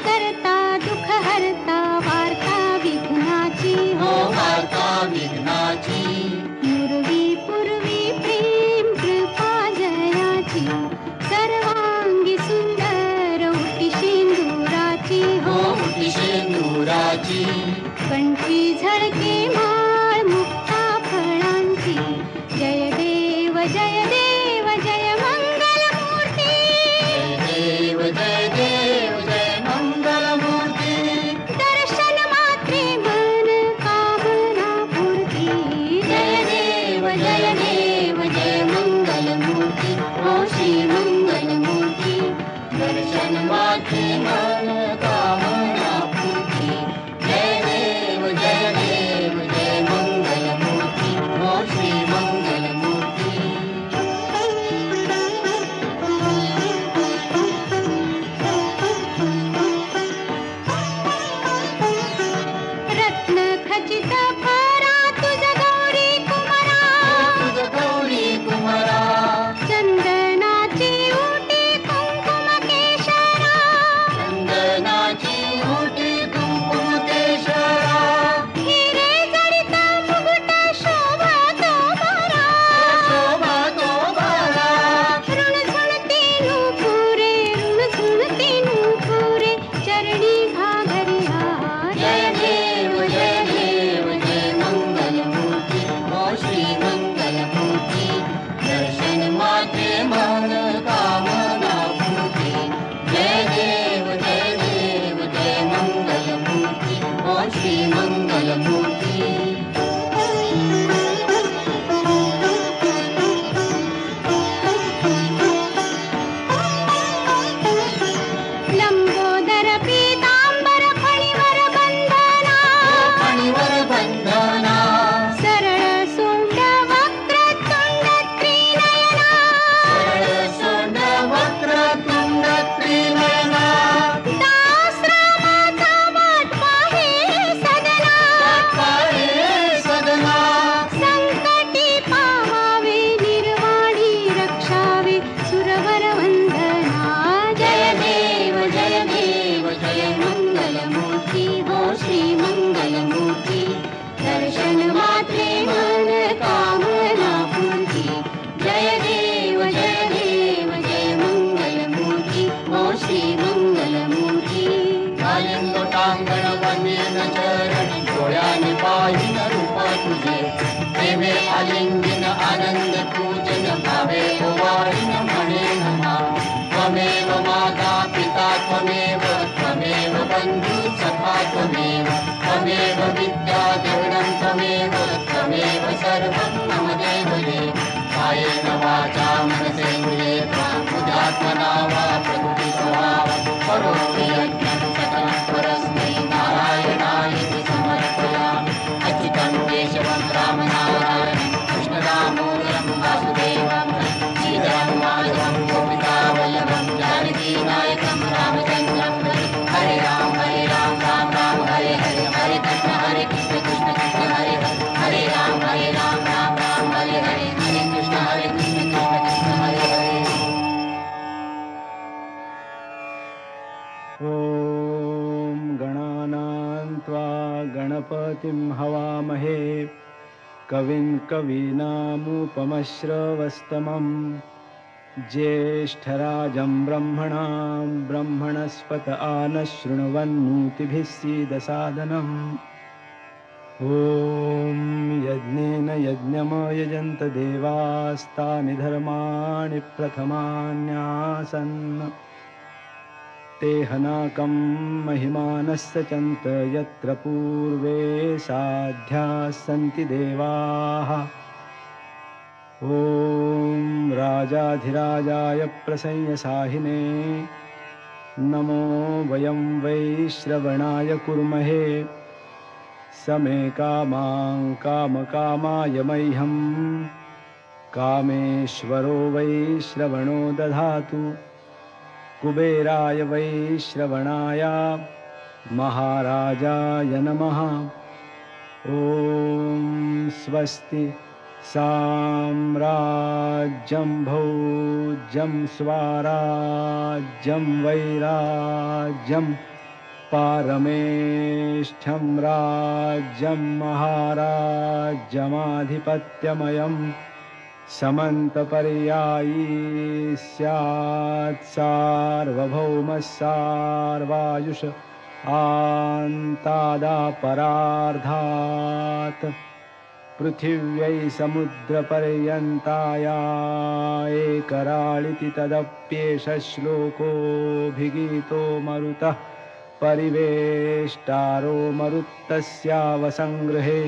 करता दुःख हरता वार्ता विघ्नाची हो वार्ता विघ्नाची पूर्वी पूर्वी प्रेम कृपा जयाची सर्वांगी सुंदर उटी शेंदुराची हो उटी शेंदुराची कंठी झळके माळ मुक्ता फळांची जय देव जय देव जय मंगलमूर्ती जय देव जय मंगलमूर्ती दर्शन मात्रे मन कामना पूर्ती जय देव जय मंगलमूर्ती हो श्री मंगलमूर्ती दर्शन मात्रे मन कामना पूर्ती जय देव जय मंगलमूर्ती हो श्री मंगलमूर्ती रत्न खचित फरा तुझ गौरी कुमारा तुझ गौरी कुमारा चंदनाची उटी कुंकुम केशरा चंदनाची उटी कुंकुम केशरा हिरे जडित मुकुट शोभतो बरा शोभा तो बारा ऋणझुणती नूपुरे चरणी घागरिया जय देव जय मंगलमूर्ती हो श्री मंगलमूर्ती दर्शन मात्रे मन कामना पूर्ती जय देव जय मंगलमूर्ती हो श्री मंगलमूर्ती लंबोदर पीतांबर फणीवर बंधना फणीवर बंधना सरळ सोंड वक्रतुंड त्रिनयना सरळ सोंड वक्रतुंड त्रिनयना दासरामाचा वाट पाहे सदना पाहे सदना संकटी पावावे निर्वाणी रक्षावे सुरवर वंदना जय देव जय मंगलमूर्ती हो श्री मंगलमूर्ती दर्शन मात्रे मन कामना पूर्ती जय देव जय मंगलमूर्ती हो श्री मंगलमूर्ती घालीन लोटांगण वंदीन चरण डोळ्याने पाहिन रूप तुझे प्रेमे आलिंगन आनंद पूजन भावे ओवाळीन म्हणेन मा त्वमेव माता पिता त्वमेव बंधू सखा त्वमेव विद्या द्रविणं त्वमेव सर्वं मम देवते कायेन वाचा मनसेन्द्रिये त्वां बुद्ध्यात्मना वा प्रकृति स्वभावं करोमि यज्ञं सकलं परस्मै नारायणाय समर्पयामि अच्युतं केशवं रामनारायणं कृष्णदामोदरं वासुदेवं श्रीधरं माधवं गोपिकावल्लभं जानकीनायकं रामचन्द्रं हरे राम राम राम हरे हरे हरे कृष्ण कृष्ण हरे हरे राम राम हरे हरे हरे कृष्ण कृष्ण हरे हरे ॐ गणानां त्वा गणपतिं हवामहे कविं कवीनामुपमश्रवस्तमं ज्येष्ठराजं ब्रह्मणां ब्रह्मणस्पत आनशृण्वन्नोतिभिः सीदसादनम् ॐ यज्ञेन यज्ञमयजन्त देवास्तानि धर्माणि प्रथमान्यासन् तेहनाकं महिमानस्य चन्त यत्र पूर्वे साध्याः सन्ति देवाः ॐ राजाधिराजाय प्रसंयसाहिने नमो वयं वैश्रवणाय कुर्महे समे कामां कामकामाय मह्यं कामेश्वरो वैश्रवणो दधातु कुबेराय वैश्रवणाय महाराजाय नमः। ॐ स्वस्ति साम्राज्यं भोज्यं स्वाराज्यं वैराज्यं पारमेष्ठ्यं राज्यं महाराज्यमाधिपत्यमयं समन्तपर्यायी स्यात् सार्वभौमः सार्वायुष आन्तादापरार्धात् पृथिव्यै समुद्रपर्यन्ताया एकराळिति तदप्येष श्लोकोऽभिगीतो मरुतः परिवेष्टारो मरुत्तस्यावसङ्गृहे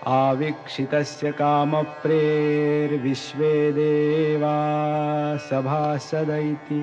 आवीक्षितस्य कामप्रेर्विश्वे देवा सभासद इति।